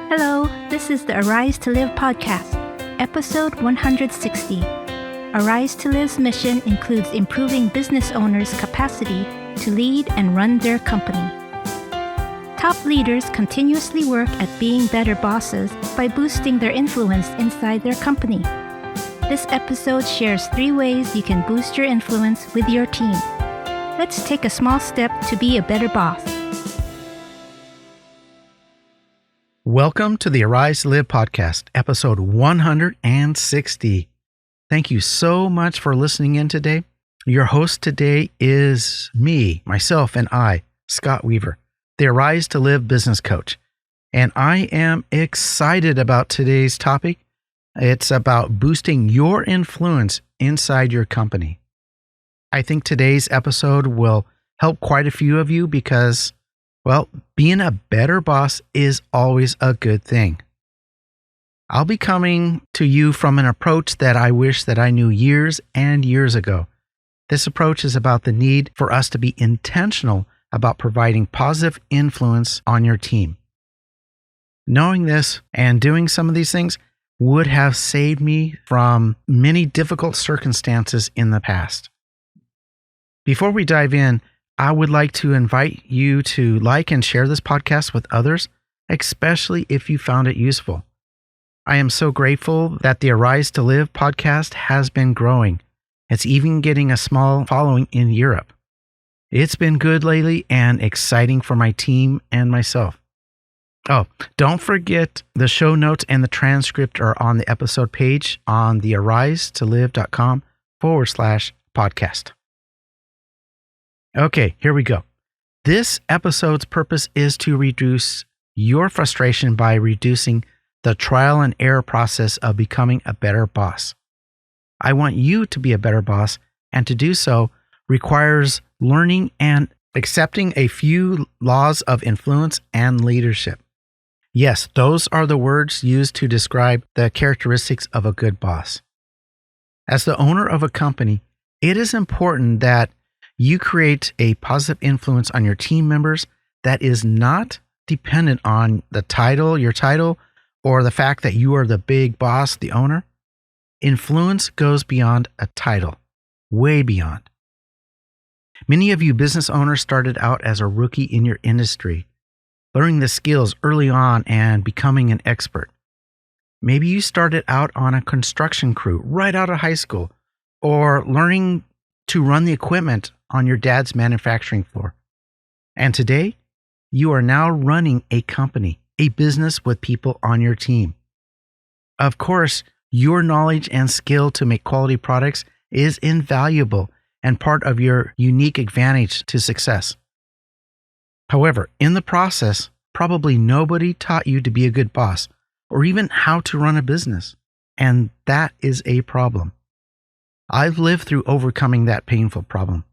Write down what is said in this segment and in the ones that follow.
Hello, this is the Arise to Live podcast, episode 160. Arise to Live's mission includes improving business owners' capacity to lead and run their company. Top leaders continuously work at being better bosses by boosting their influence inside their company. This episode shares 3 ways you can boost your influence with your team. Let's take a small step to be a better boss. Welcome to the Arise to Live podcast, episode 160. Thank you so much for listening in today. Your host today is me, myself, and I, Scott Weaver, the Arise to Live business coach. And I am excited about today's topic. It's about boosting your influence inside your company. I think today's episode will help quite a few of you because, well, being a better boss is always a good thing. I'll be coming to you from an approach that I wish that I knew years and years ago. This approach is about the need for us to be intentional about providing positive influence on your team. Knowing this and doing some of these things would have saved me from many difficult circumstances in the past. Before we dive in, I would like to invite you to like and share this podcast with others, especially if you found it useful. I am so grateful that the Arise to Live podcast has been growing. It's even getting a small following in Europe. It's been good lately and exciting for my team and myself. Oh, don't forget the show notes and the transcript are on the episode page on the arisetolive.com/podcast. Okay, here we go. This episode's purpose is to reduce your frustration by reducing the trial and error process of becoming a better boss. I want you to be a better boss, and to do so requires learning and accepting a few laws of influence and leadership. Yes, those are the words used to describe the characteristics of a good boss. As the owner of a company, it is important that you create a positive influence on your team members that is not dependent on your title, or the fact that you are the big boss, the owner. Influence goes beyond a title, way beyond. Many of you business owners started out as a rookie in your industry, learning the skills early on and becoming an expert. Maybe you started out on a construction crew right out of high school, or learning to run the equipment on your dad's manufacturing floor. And today, you are now running a company, a business with people on your team. Of course, your knowledge and skill to make quality products is invaluable and part of your unique advantage to success. However, in the process, probably nobody taught you to be a good boss or even how to run a business. And that is a problem. I've lived through overcoming that painful problem.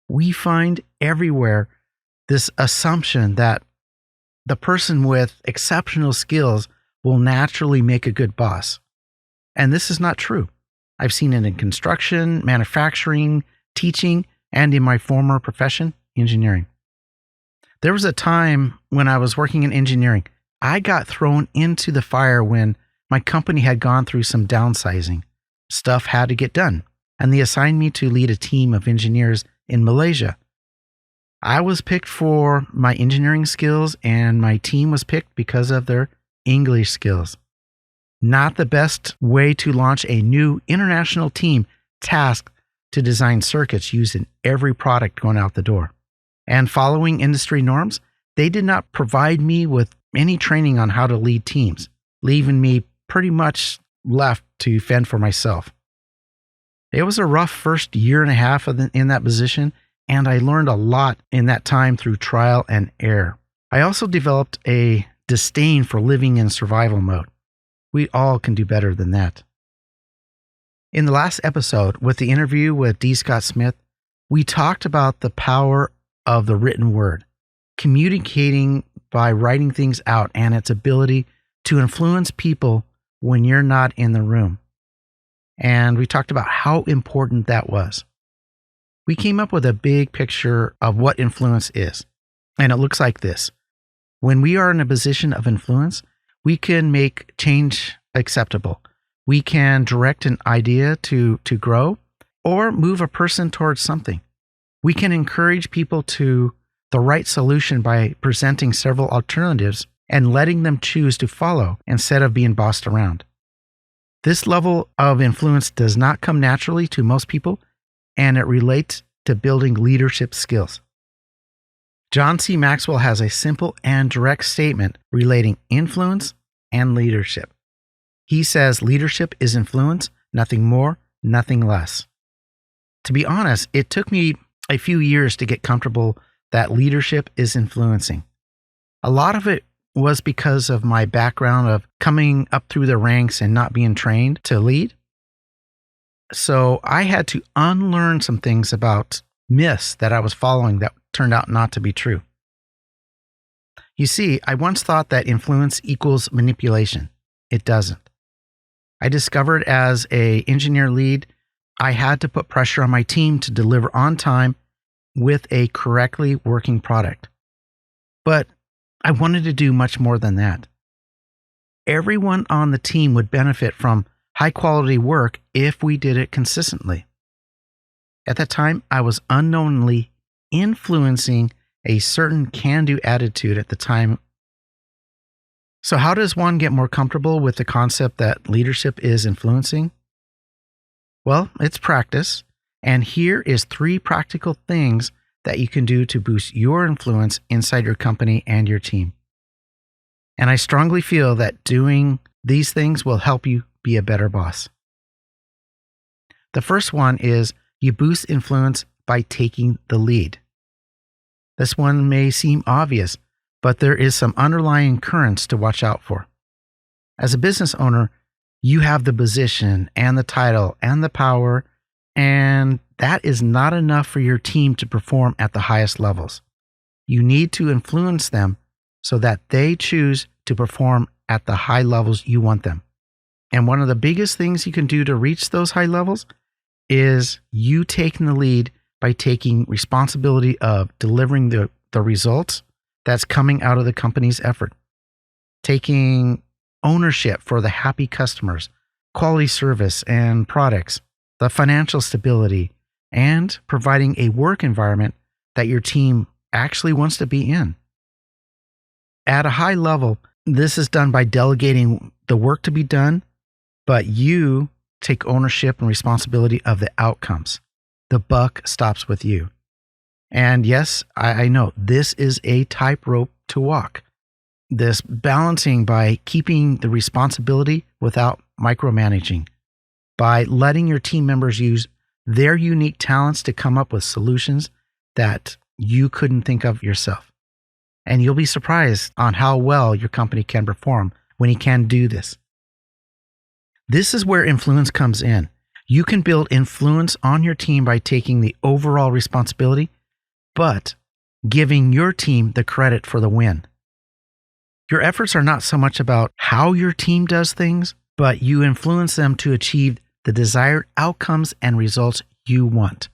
We find everywhere this assumption that the person with exceptional skills will naturally make a good boss. And this is not true. I've seen it in construction, manufacturing, teaching, and in my former profession, engineering. There was a time when I was working in engineering, I got thrown into the fire when my company had gone through some downsizing. Stuff had to get done, and they assigned me to lead a team of engineers in Malaysia. I was picked for my engineering skills, and my team was picked because of their English skills. Not the best way to launch a new international team tasked to design circuits used in every product going out the door. And following industry norms, they did not provide me with any training on how to lead teams, leaving me pretty much left to fend for myself. It was a rough first year and a half in that position, and I learned a lot in that time through trial and error. I also developed a disdain for living in survival mode. We all can do better than that. In the last episode, with the interview with D. Scott Smith, we talked about the power of the written word, communicating by writing things out, and its ability to influence people when you're not in the room. And we talked about how important that was. We came up with a big picture of what influence is. And it looks like this. When we are in a position of influence, We can make change acceptable. We can direct an idea to grow or move a person towards something. We can encourage people to the right solution by presenting several alternatives and letting them choose to follow instead of being bossed around. This level of influence does not come naturally to most people, and it relates to building leadership skills. John C. Maxwell has a simple and direct statement relating influence and leadership. He says leadership is influence, nothing more, nothing less. To be honest, it took me a few years to get comfortable that leadership is influencing. A lot of it was because of my background of coming up through the ranks and not being trained to lead. So I had to unlearn some things about myths that I was following that turned out not to be true. You see, I once thought that influence equals manipulation. It doesn't. I discovered as an engineer lead, I had to put pressure on my team to deliver on time with a correctly working product. But I wanted to do much more than that. Everyone on the team would benefit from high quality work if we did it consistently. At that time, I was unknowingly influencing a certain can-do attitude at the time. So how does one get more comfortable with the concept that leadership is influencing? Well, it's practice. And here is 3 practical things that you can do to boost your influence inside your company and your team. And I strongly feel that doing these things will help you be a better boss. The first one is you boost influence by taking the lead. This one may seem obvious, but there is some underlying currents to watch out for. As a business owner, you have the position and the title and the power, and that is not enough for your team to perform at the highest levels. You need to influence them so that they choose to perform at the high levels you want them. And one of the biggest things you can do to reach those high levels is you taking the lead by taking responsibility of delivering the results that's coming out of the company's effort. Taking ownership for the happy customers, quality service and products, the financial stability, and providing a work environment that your team actually wants to be in. At a high level, this is done by delegating the work to be done, but you take ownership and responsibility of the outcomes. The buck stops with you. And yes, I know this is a tightrope to walk. This balancing by keeping the responsibility without micromanaging, by letting your team members use their unique talents to come up with solutions that you couldn't think of yourself. And you'll be surprised on how well your company can perform when you can do this. This is where influence comes in. You can build influence on your team by taking the overall responsibility, but giving your team the credit for the win. Your efforts are not so much about how your team does things, but you influence them to achieve the desired outcomes and results you want.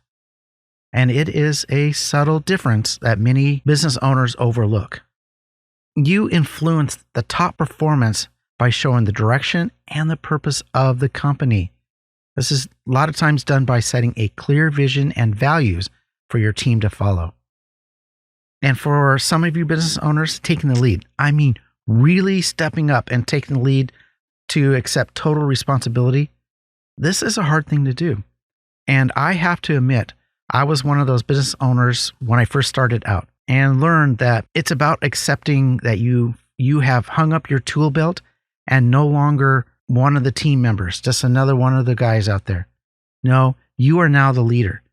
And it is a subtle difference that many business owners overlook. You influence the top performance by showing the direction and the purpose of the company. This is a lot of times done by setting a clear vision and values for your team to follow. And for some of you business owners, taking the lead. I mean, really stepping up and taking the lead to accept total responsibility. This is a hard thing to do. And I have to admit, I was one of those business owners when I first started out and learned that it's about accepting that you have hung up your tool belt and no longer one of the team members, just another one of the guys out there. No, you are now the leader.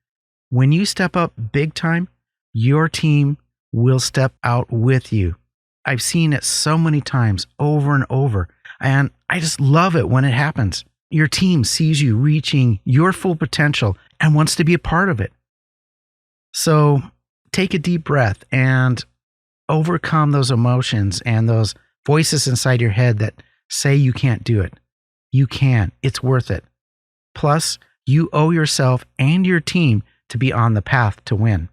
When you step up big time, your team will step out with you. I've seen it so many times over and over, and I just love it when it happens. Your team sees you reaching your full potential and wants to be a part of it. So take a deep breath and overcome those emotions and those voices inside your head that say you can't do it. You can. It's worth it. Plus, you owe yourself and your team to be on the path to win.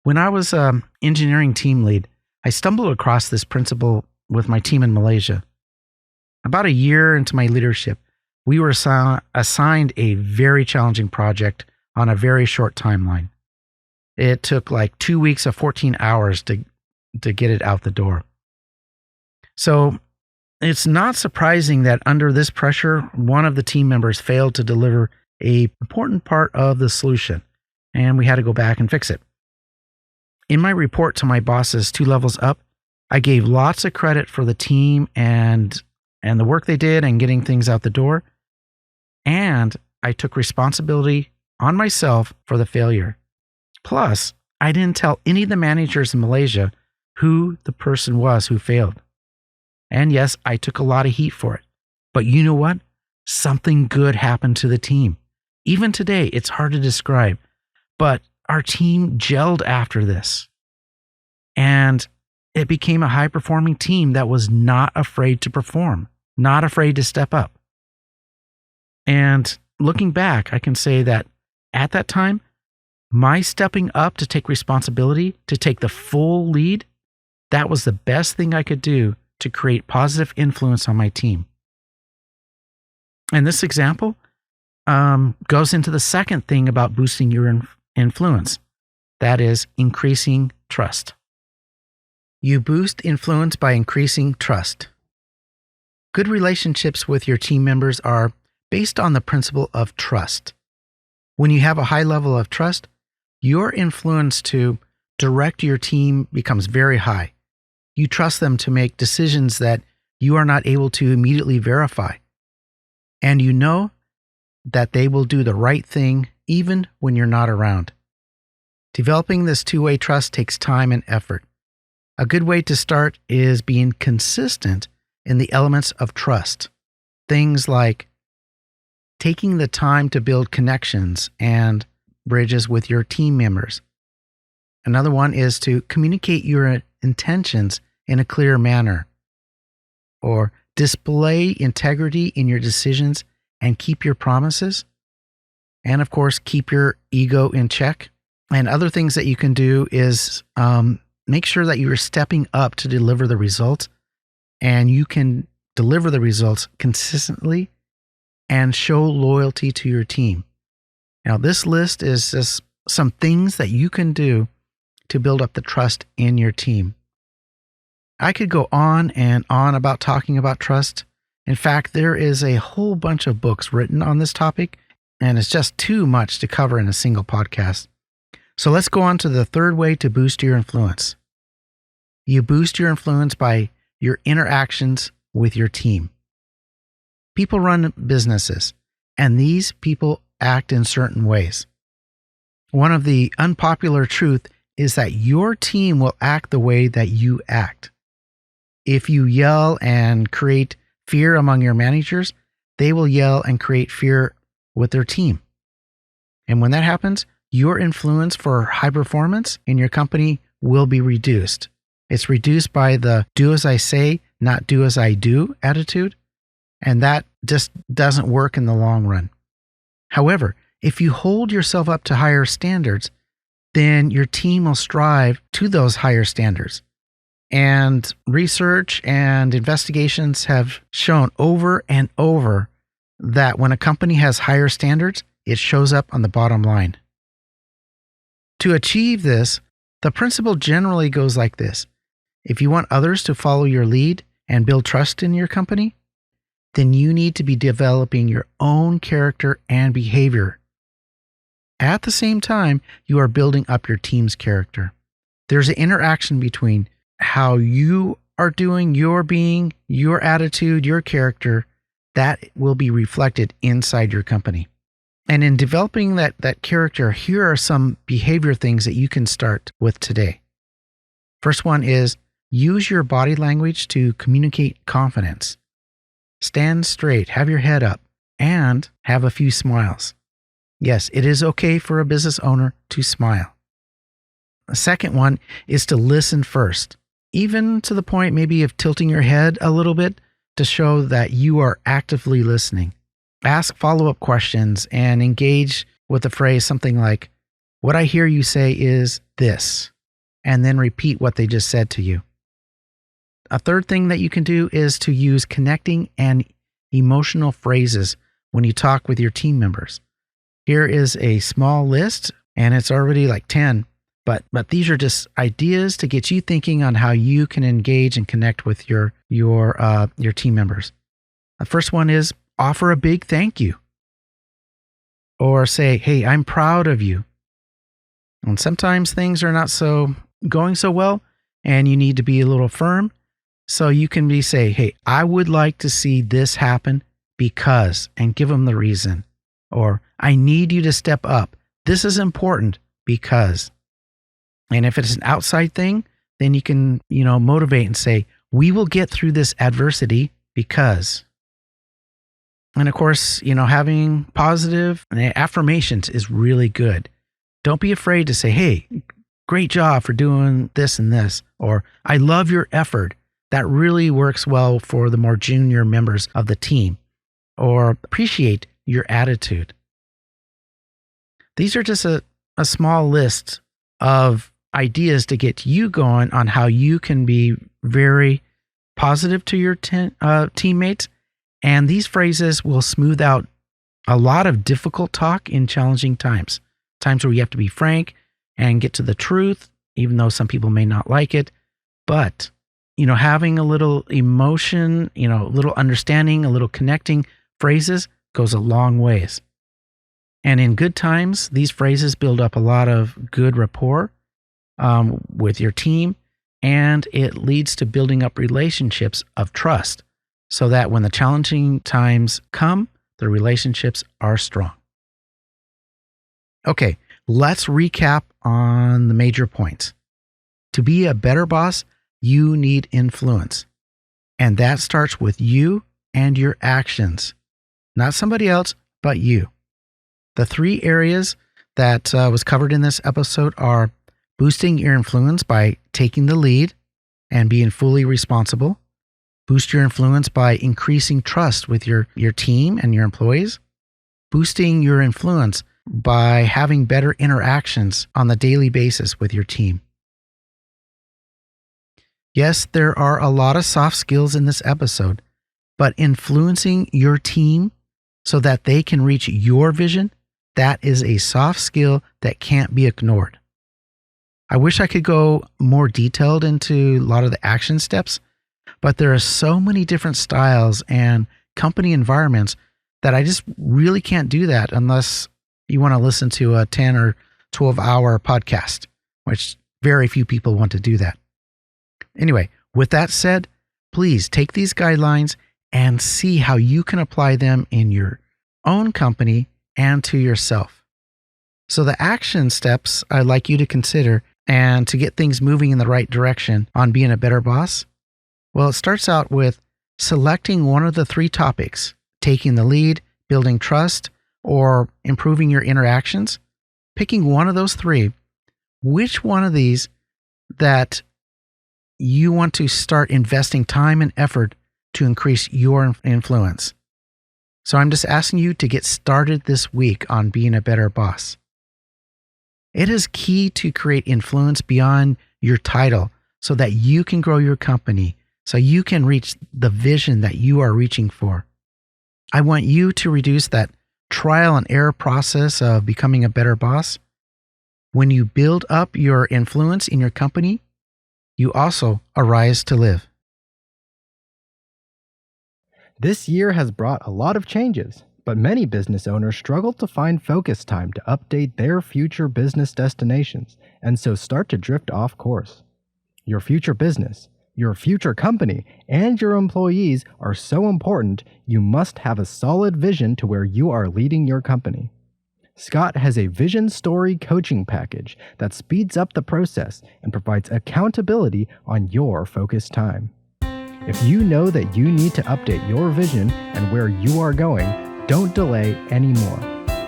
When I was an engineering team lead, I stumbled across this principle with my team in Malaysia. About a year into my leadership, we were assigned a very challenging project on a very short timeline. It took like 2 weeks of 14 hours to get it out the door. So it's not surprising that under this pressure, one of the team members failed to deliver an important part of the solution, and we had to go back and fix it. In my report to my bosses 2 levels up, I gave lots of credit for the team and the work they did and getting things out the door. And I took responsibility on myself for the failure. Plus, I didn't tell any of the managers in Malaysia who the person was who failed. And yes, I took a lot of heat for it. But you know what? Something good happened to the team. Even today, it's hard to describe. But our team gelled after this. And it became a high-performing team that was not afraid to perform, not afraid to step up. And looking back, I can say that at that time, my stepping up to take responsibility, to take the full lead, that was the best thing I could do to create positive influence on my team. And this example goes into the second thing about boosting your influence. That is increasing trust. You boost influence by increasing trust. Good relationships with your team members are based on the principle of trust. When you have a high level of trust, your influence to direct your team becomes very high. You trust them to make decisions that you are not able to immediately verify. And you know that they will do the right thing even when you're not around. Developing this two-way trust takes time and effort. A good way to start is being consistent in the elements of trust. Things like taking the time to build connections and bridges with your team members. Another one is to communicate your intentions in a clear manner, or display integrity in your decisions and keep your promises. And of course, keep your ego in check. And other things that you can do is make sure that you're stepping up to deliver the results, and you can deliver the results consistently and show loyalty to your team. Now, this list is just some things that you can do to build up the trust in your team. I could go on and on about talking about trust. In fact, there is a whole bunch of books written on this topic, and it's just too much to cover in a single podcast. So let's go on to the third way to boost your influence. You boost your influence by your interactions with your team. People run businesses, and these people act in certain ways. One of the unpopular truths is that your team will act the way that you act. If you yell and create fear among your managers, they will yell and create fear with their team. And when that happens, your influence for high performance in your company will be reduced. It's reduced by the do as I say, not do as I do attitude. And that just doesn't work in the long run. However, if you hold yourself up to higher standards, then your team will strive to those higher standards. And research and investigations have shown over and over that when a company has higher standards, it shows up on the bottom line. To achieve this, the principle generally goes like this. If you want others to follow your lead and build trust in your company, then you need to be developing your own character and behavior. At the same time, you are building up your team's character. There's an interaction between how you are doing, your being, your attitude, your character, that will be reflected inside your company. And in developing that character, here are some behavior things that you can start with today. First one is use your body language to communicate confidence. Stand straight, have your head up, and have a few smiles. Yes, it is okay for a business owner to smile. The second one is to listen first, even to the point maybe of tilting your head a little bit to show that you are actively listening. Ask follow-up questions and engage with the phrase something like, "What I hear you say is this," and then repeat what they just said to you. A third thing that you can do is to use connecting and emotional phrases when you talk with your team members. Here is a small list, and it's already like 10, but these are just ideas to get you thinking on how you can engage and connect with your team members. The first one is offer a big thank you, or say, "Hey, I'm proud of you." And sometimes things are not going so well, and you need to be a little firm. So you can say, "Hey, I would like to see this happen because," and give them the reason. Or, "I need you to step up. This is important because." And if it's an outside thing, then you can, motivate and say, "We will get through this adversity because." And of course, having positive affirmations is really good. Don't be afraid to say, "Hey, great job for doing this and this," or "I love your effort." That really works well for the more junior members of the team. Or "Appreciate your attitude." These are just a small list of ideas to get you going on how you can be very positive to your teammates. And these phrases will smooth out a lot of difficult talk in challenging times where you have to be frank and get to the truth, even though some people may not like it. But, having a little emotion, a little understanding, a little connecting phrases goes a long ways. And in good times, these phrases build up a lot of good rapport with your team, and it leads to building up relationships of trust so that when the challenging times come, the relationships are strong. Okay, let's recap on the major points. To be a better boss, you need influence. And that starts with you and your actions. Not somebody else, but you. The 3 areas that was covered in this episode are boosting your influence by taking the lead and being fully responsible. Boost your influence by increasing trust with your team and your employees. Boosting your influence by having better interactions on the daily basis with your team. Yes, there are a lot of soft skills in this episode, but influencing your team so that they can reach your vision, that is a soft skill that can't be ignored. I wish I could go more detailed into a lot of the action steps, but there are so many different styles and company environments that I just really can't do that unless you want to listen to a 10 or 12-hour podcast, which very few people want to do that. Anyway, with that said, please take these guidelines and see how you can apply them in your own company and to yourself. So the action steps I'd like you to consider and to get things moving in the right direction on being a better boss, well, it starts out with selecting one of the 3 topics, taking the lead, building trust, or improving your interactions. Picking one of those 3, which one of these that you want to start investing time and effort to increase your influence. So I'm just asking you to get started this week on being a better boss. It is key to create influence beyond your title so that you can grow your company, so you can reach the vision that you are reaching for. I want you to reduce that trial and error process of becoming a better boss. When you build up your influence in your company, you also arise to live. This year has brought a lot of changes, but many business owners struggle to find focus time to update their future business destinations, and so start to drift off course. Your future business, your future company, and your employees are so important, you must have a solid vision to where you are leading your company. Scott has a vision story coaching package that speeds up the process and provides accountability on your focus time. If you know that you need to update your vision and where you are going, don't delay anymore.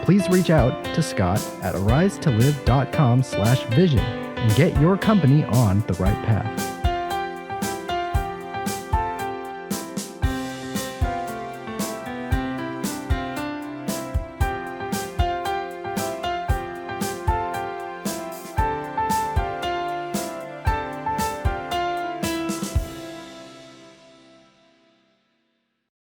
Please reach out to Scott at arisetolive.com/vision and get your company on the right path.